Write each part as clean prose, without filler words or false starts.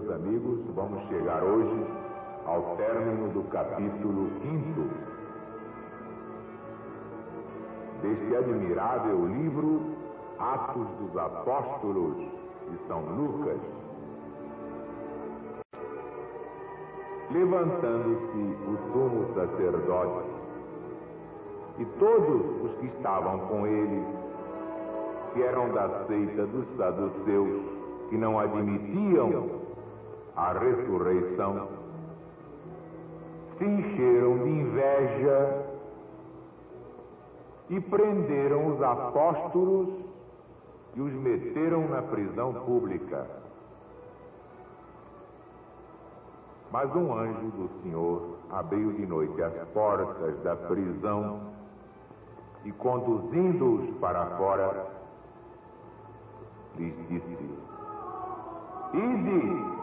meus amigos, vamos chegar hoje ao término do capítulo 5 deste admirável livro Atos dos Apóstolos de São Lucas. Levantando-se o sumo sacerdote e todos os que estavam com ele, que eram da seita dos saduceus, que não admitiam a ressurreição, se encheram de inveja e prenderam os apóstolos e os meteram na prisão pública. Mas um anjo do Senhor abriu de noite as portas da prisão e, conduzindo-os para fora, lhes disse: Ide,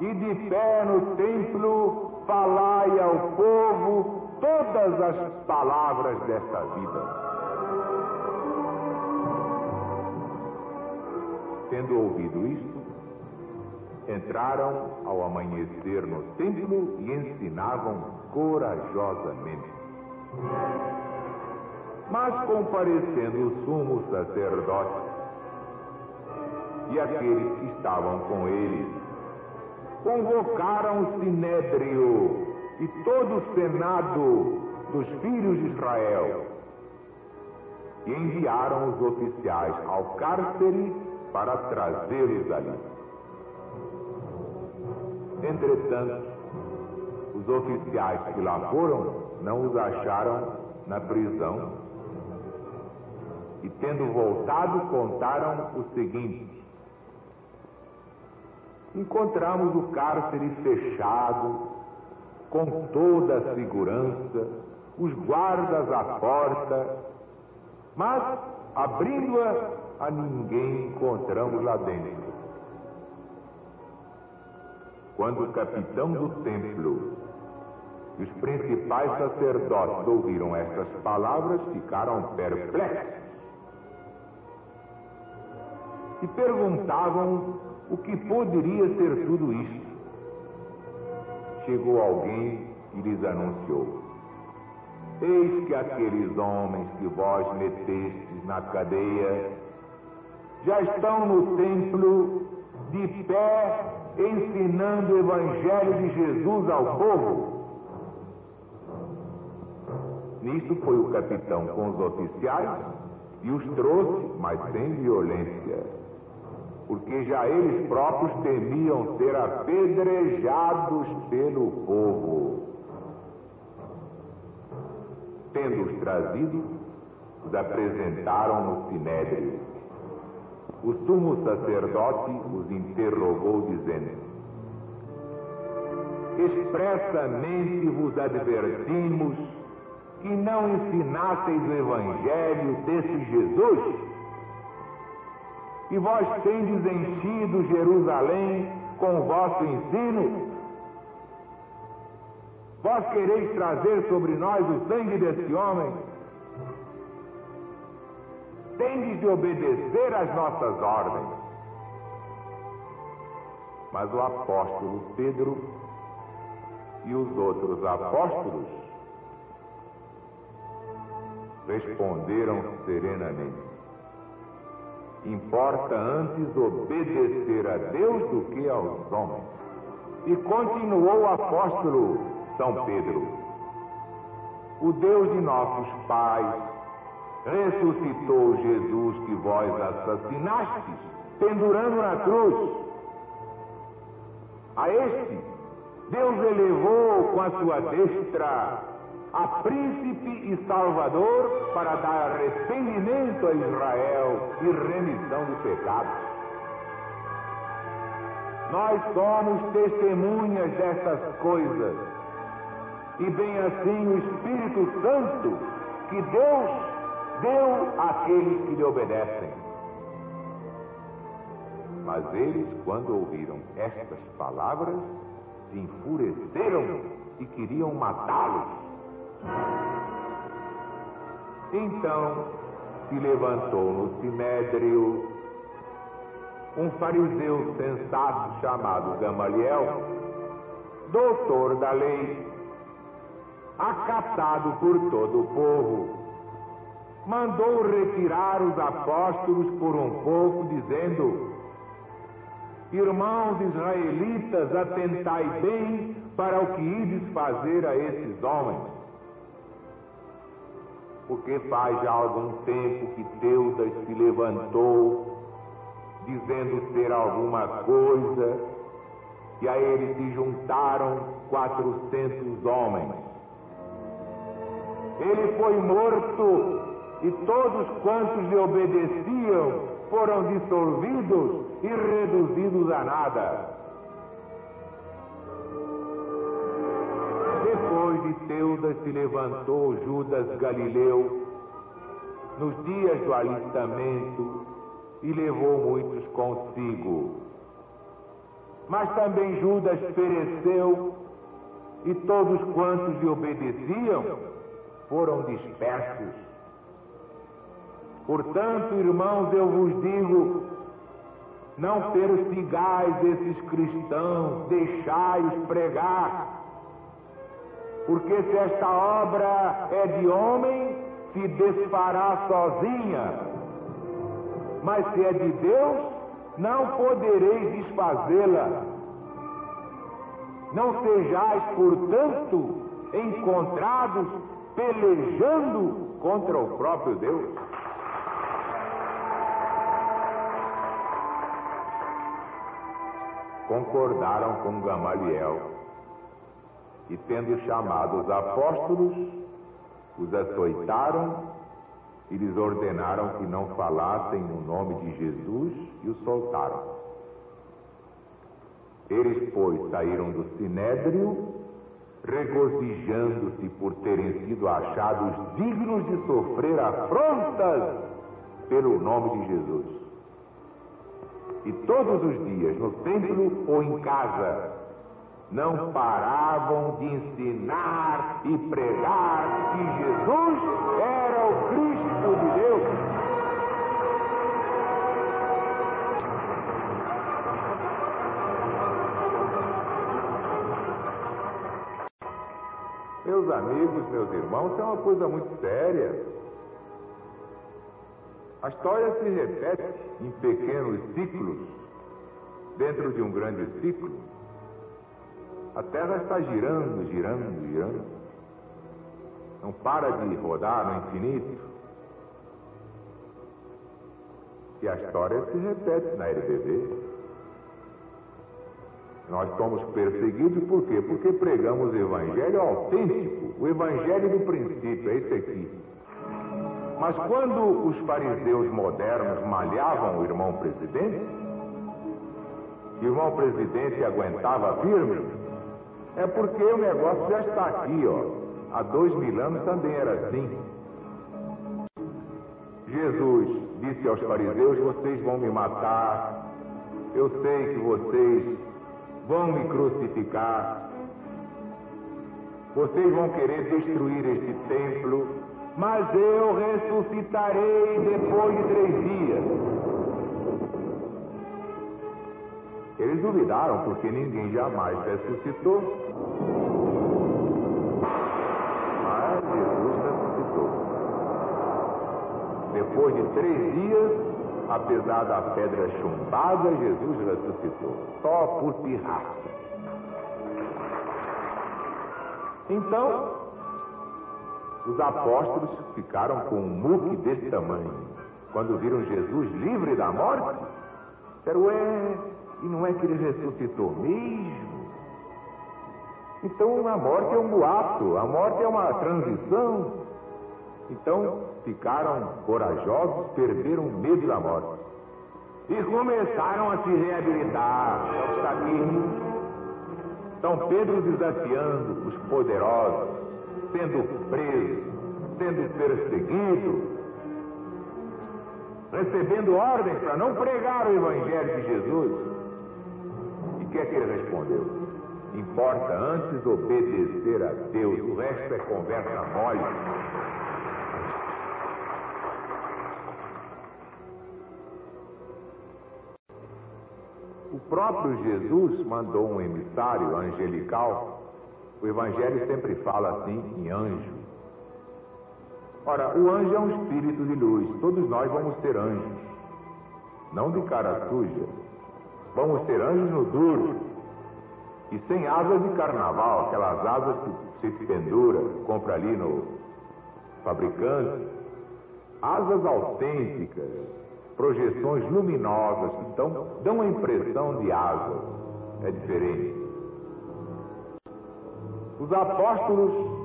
e de pé no templo falai ao povo todas as palavras desta vida. Tendo ouvido isto, entraram ao amanhecer no templo e ensinavam corajosamente. Mas comparecendo o sumo sacerdote e aqueles que estavam com ele, convocaram o sinédrio e todo o senado dos filhos de Israel e enviaram os oficiais ao cárcere para trazê-los ali. Entretanto, os oficiais que lá foram não os acharam na prisão e, tendo voltado, contaram o seguinte: encontramos o cárcere fechado, com toda a segurança, os guardas à porta, mas, abrindo-a, a ninguém encontramos lá dentro. Quando o capitão do templo e os principais sacerdotes ouviram estas palavras, ficaram perplexos e perguntavam o que poderia ser tudo isto. Chegou alguém e lhes anunciou: eis que aqueles homens que vós metestes na cadeia já estão no templo, de pé, ensinando o evangelho de Jesus ao povo. Nisto foi o capitão com os oficiais e os trouxe, mas sem violência, porque já eles próprios temiam ser apedrejados pelo povo. Tendo-os trazido, os apresentaram no sinédrio. O sumo sacerdote os interrogou, dizendo: expressamente vos advertimos que não ensinasseis o evangelho desse Jesus, e vós tendes enchido Jerusalém com o vosso ensino. Vós quereis trazer sobre nós o sangue desse homem? Tendes de obedecer às nossas ordens. Mas o apóstolo Pedro e os outros apóstolos responderam serenamente: importa antes obedecer a Deus do que aos homens. E continuou o apóstolo São Pedro: o Deus de nossos pais ressuscitou Jesus que vós assassinaste, pendurando na cruz. A este Deus elevou com a sua destra a príncipe e salvador para dar arrependimento a Israel e remissão de pecados. Nós somos testemunhas destas coisas, e bem assim o Espírito Santo que Deus deu àqueles que lhe obedecem. Mas eles, quando ouviram estas palavras, se enfureceram e queriam matá-los. Então se levantou no sinédrio um fariseu sensato chamado Gamaliel, doutor da lei, acatado por todo o povo, mandou retirar os apóstolos por um pouco, dizendo: irmãos israelitas, atentai bem para o que ides fazer a esses homens. Porque faz já algum tempo que Teudas se levantou, dizendo ser alguma coisa, e a ele se juntaram 400 homens. Ele foi morto, e todos quantos lhe obedeciam foram dissolvidos e reduzidos a nada. Depois de Teudas se levantou Judas Galileu, nos dias do alistamento, e levou muitos consigo. Mas também Judas pereceu, e todos quantos lhe obedeciam foram dispersos. Portanto, irmãos, eu vos digo, não persigais esses cristãos, deixai-os pregar. Porque se esta obra é de homem, se desfará sozinha. Mas se é de Deus, não podereis desfazê-la. Não sejais, portanto, encontrados pelejando contra o próprio Deus. Concordaram com Gamaliel, e tendo chamado os apóstolos, os açoitaram e lhes ordenaram que não falassem no nome de Jesus, e os soltaram. Eles, pois, saíram do sinédrio, regozijando-se por terem sido achados dignos de sofrer afrontas pelo nome de Jesus. E todos os dias, no templo ou em casa, não paravam de ensinar e pregar que Jesus era o Cristo de Deus. Meus amigos, meus irmãos, isso é uma coisa muito séria. A história se repete em pequenos ciclos, dentro de um grande ciclo. A Terra está girando, girando, girando. Não para de rodar no infinito. E a história se repete na RBD. Nós somos perseguidos por quê? Porque pregamos o evangelho autêntico, o evangelho do princípio, é esse aqui. Mas quando os fariseus modernos malhavam o irmão presidente, e o irmão presidente aguentava firme, é porque o negócio já está aqui, ó. Há 2000 anos também era assim. Jesus disse aos fariseus: vocês vão me matar, eu sei que vocês vão me crucificar, vocês vão querer destruir este templo, mas eu ressuscitarei depois de 3 dias. Eles duvidaram, porque ninguém jamais ressuscitou. Mas Jesus ressuscitou. Depois de 3 dias, apesar da pedra chumbada, Jesus ressuscitou. Só por pirraça. Então, os apóstolos ficaram com um muque desse tamanho. Quando viram Jesus livre da morte, disseram: ué, e não é que ele ressuscitou mesmo? Então a morte é um boato, a morte é uma transição. Então ficaram corajosos, perderam o medo da morte. E começaram a se reabilitar. Está aqui São Pedro desafiando os poderosos, sendo preso, sendo perseguido, recebendo ordens para não pregar o evangelho de Jesus. E o que é que ele respondeu? Importa antes obedecer a Deus, o resto é conversa mole. O próprio Jesus mandou um emissário angelical. O Evangelho sempre fala assim em anjo. Ora, o anjo é um espírito de luz. Todos nós vamos ser anjos. Não de cara suja. Vamos ser anjos no duro. E sem asas de carnaval, aquelas asas que se pendura, compra ali no fabricante. Asas autênticas, projeções luminosas que dão a impressão de asas. É diferente. Os apóstolos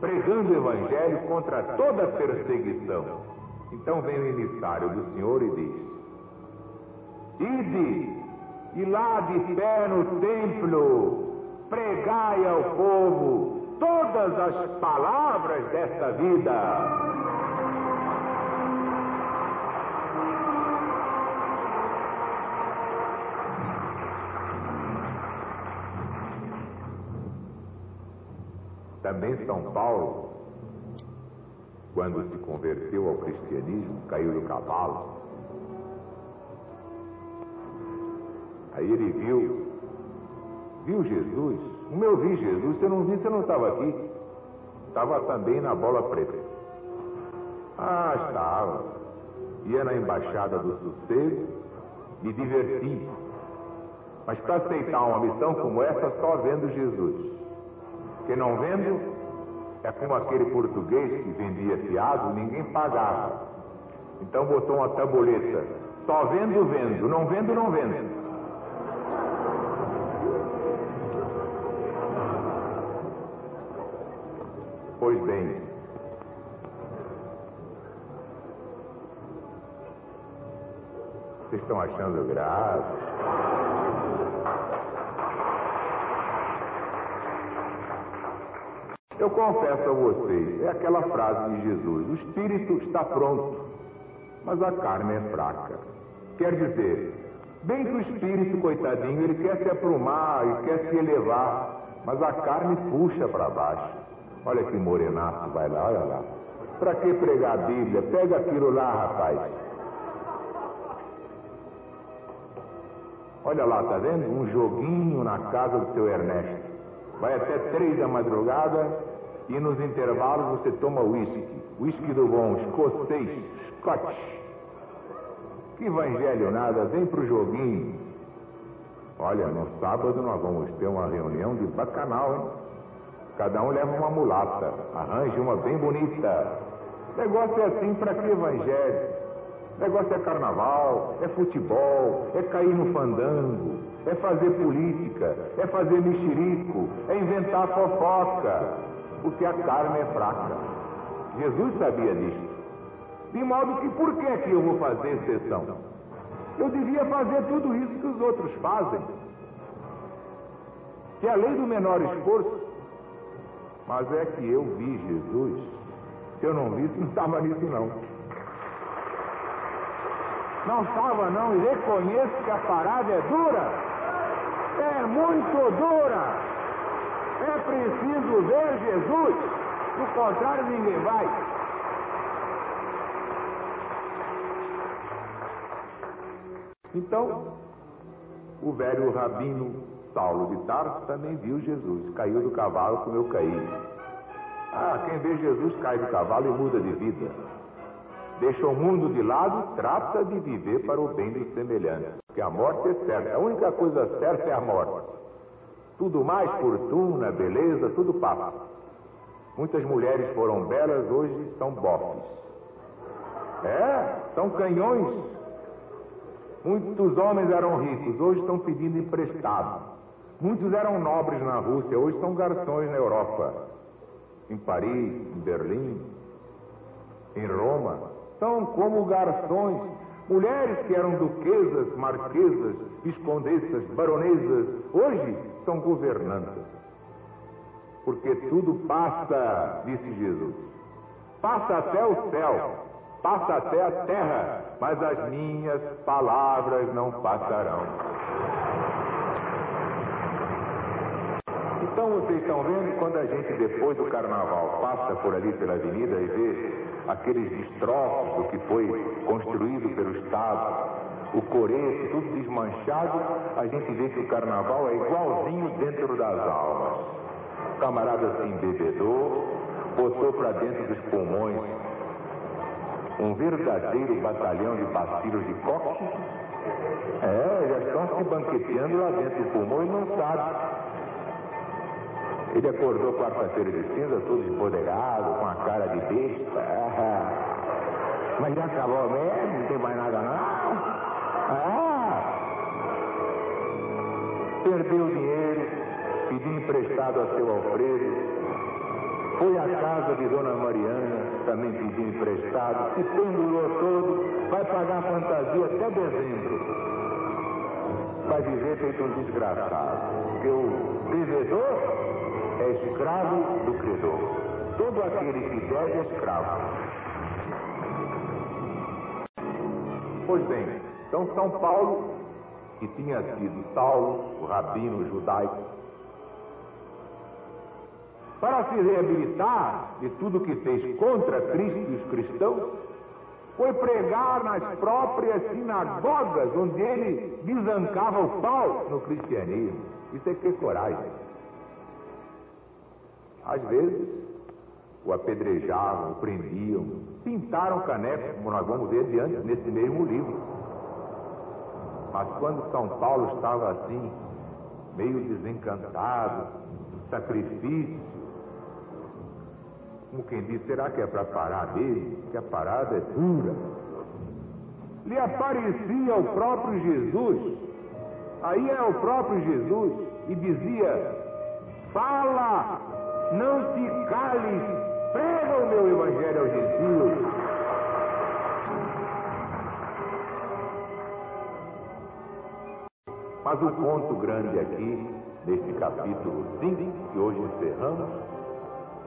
pregando o Evangelho contra toda perseguição. Então vem o emissário do Senhor e diz: ide, e lá de pé no templo, pregai ao povo todas as palavras desta vida. Também São Paulo, quando se converteu ao cristianismo, caiu do cavalo. Aí ele viu Jesus. Como eu vi Jesus, se eu não vi, você não estava aqui. Estava também na Bola Preta. Ah, estava. Ia na Embaixada do Sossego, me divertia. Mas para aceitar uma missão como essa, só vendo Jesus. Porque não vendo, é como aquele português que vendia fiado, ninguém pagava. Então botou uma tabuleta: só vendo, vendo, não vendo, não vendo. Pois bem, vocês estão achando graça? Eu confesso a vocês, é aquela frase de Jesus: o espírito está pronto, mas a carne é fraca. Quer dizer, bem que o espírito, coitadinho, ele quer se aprumar e quer se elevar, mas a carne puxa para baixo. Olha que morenaço, vai lá, olha lá. Pra que pregar a Bíblia? Pega aquilo lá, rapaz. Olha lá, tá vendo? Um joguinho na casa do seu Ernesto. Vai até 3 da madrugada e nos intervalos você toma uísque. Uísque do bom, escocês, Scotch. Que evangelho nada, vem pro joguinho. Olha, no sábado nós vamos ter uma reunião de bacanal, hein? Cada um leva uma mulata, arranje uma bem bonita. Negócio é assim, pra que evangelho? Negócio é carnaval, é futebol, é cair no fandango, é fazer política, é fazer mexerico, é inventar fofoca, porque a carne é fraca. Jesus sabia disso. De modo que por que eu vou fazer exceção? Eu devia fazer tudo isso que os outros fazem, que é a lei do menor esforço. Mas é que eu vi Jesus. Se eu não visse, não estava nisso não. Não estava não, e reconheço que a parada é dura. É muito dura. É preciso ver Jesus. Do contrário, ninguém vai. Então, o velho rabino Saulo de Tarso também viu Jesus, caiu do cavalo como eu caí. Ah, quem vê Jesus cai do cavalo e muda de vida. Deixa o mundo de lado, trata de viver para o bem dos semelhantes. Porque a morte é certa, a única coisa certa é a morte. Tudo mais, fortuna, beleza, tudo passa. Muitas mulheres foram belas, hoje são bofes. São canhões. Muitos homens eram ricos, hoje estão pedindo emprestado. Muitos eram nobres na Rússia, hoje são garçons na Europa. Em Paris, em Berlim, em Roma. São como garçons. Mulheres que eram duquesas, marquesas, viscondessas, baronesas, hoje são governantas. Porque tudo passa, disse Jesus. Passa até o céu, passa até a terra, mas as minhas palavras não passarão. Então vocês estão vendo, quando a gente depois do carnaval passa por ali pela avenida e vê aqueles destroços do que foi construído pelo Estado, o coreto, tudo desmanchado, a gente vê que o carnaval é igualzinho dentro das almas. O camarada se embebedou, botou para dentro dos pulmões um verdadeiro batalhão de bacilos de Koch. Já estão se banqueteando lá dentro do pulmão e não sabe. Ele acordou quarta-feira de cinza, todo esbodegado, com a cara de besta. Mas já acabou mesmo, não tem mais nada não. Perdeu o dinheiro, pediu emprestado a seu Alfredo. Foi à casa de Dona Mariana, também pediu emprestado, se pendurou todo, vai pagar a fantasia até dezembro. Vai viver feito um desgraçado, porque o devedor é escravo do credor. Todo aquele que deve é escravo. Pois bem, então São Paulo, que tinha sido Saulo, o rabino judaico, para se reabilitar de tudo que fez contra Cristo e os cristãos, foi pregar nas próprias sinagogas, onde ele desancava o pau no cristianismo. Isso é que é coragem. Às vezes, o apedrejavam, o prendiam, pintaram canecos, como nós vamos ver adiante nesse mesmo livro. Mas quando São Paulo estava assim, meio desencantado, sacrifício, como quem diz, será que é para parar dele? Que a parada é dura. Lhe aparecia o próprio Jesus, aí é o próprio Jesus, e dizia: fala, não te cales, prega o meu evangelho aos gentios. Mas o ponto grande aqui, neste capítulo 5, que hoje encerramos,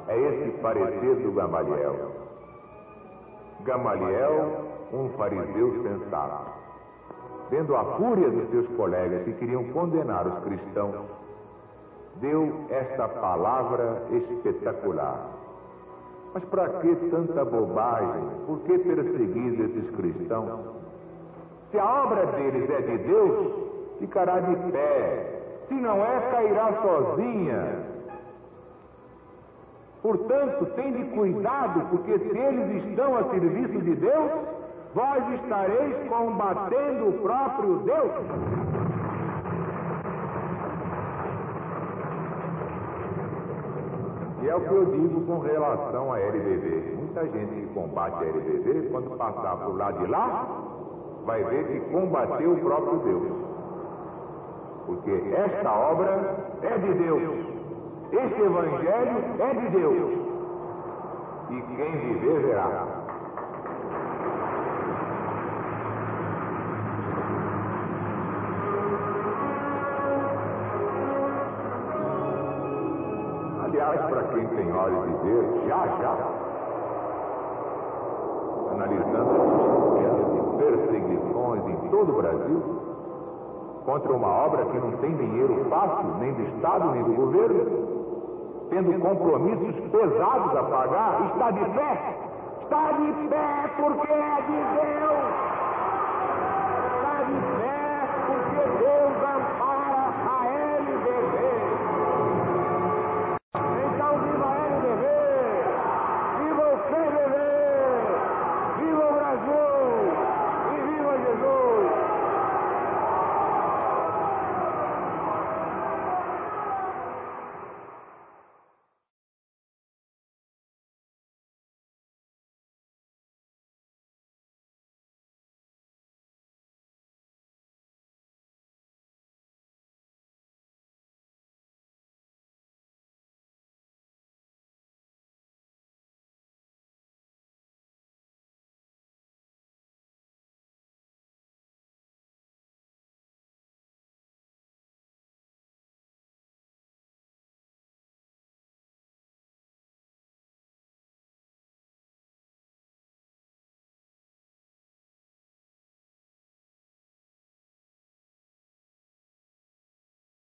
é esse parecer do Gamaliel. Gamaliel, um fariseu sensato, vendo a fúria dos seus colegas que queriam condenar os cristãos, deu esta palavra espetacular: mas para que tanta bobagem? Por que perseguir esses cristãos? Se a obra deles é de Deus, ficará de pé. Se não é, cairá sozinha. Portanto, tende cuidado, porque se eles estão a serviço de Deus, vós estareis combatendo o próprio Deus. E é o que eu digo com relação à LBV. Muita gente que combate a LBV, quando passar por lá de lá, vai ver que combateu o próprio Deus. Porque esta obra é de Deus. Este evangelho é de Deus. E quem viver verá. Aliás, para quem tem olhos de ver, já, analisando as perseguições em todo o Brasil, contra uma obra que não tem dinheiro fácil, nem do Estado, nem do governo, tendo compromissos pesados a pagar, está de pé porque é de Deus.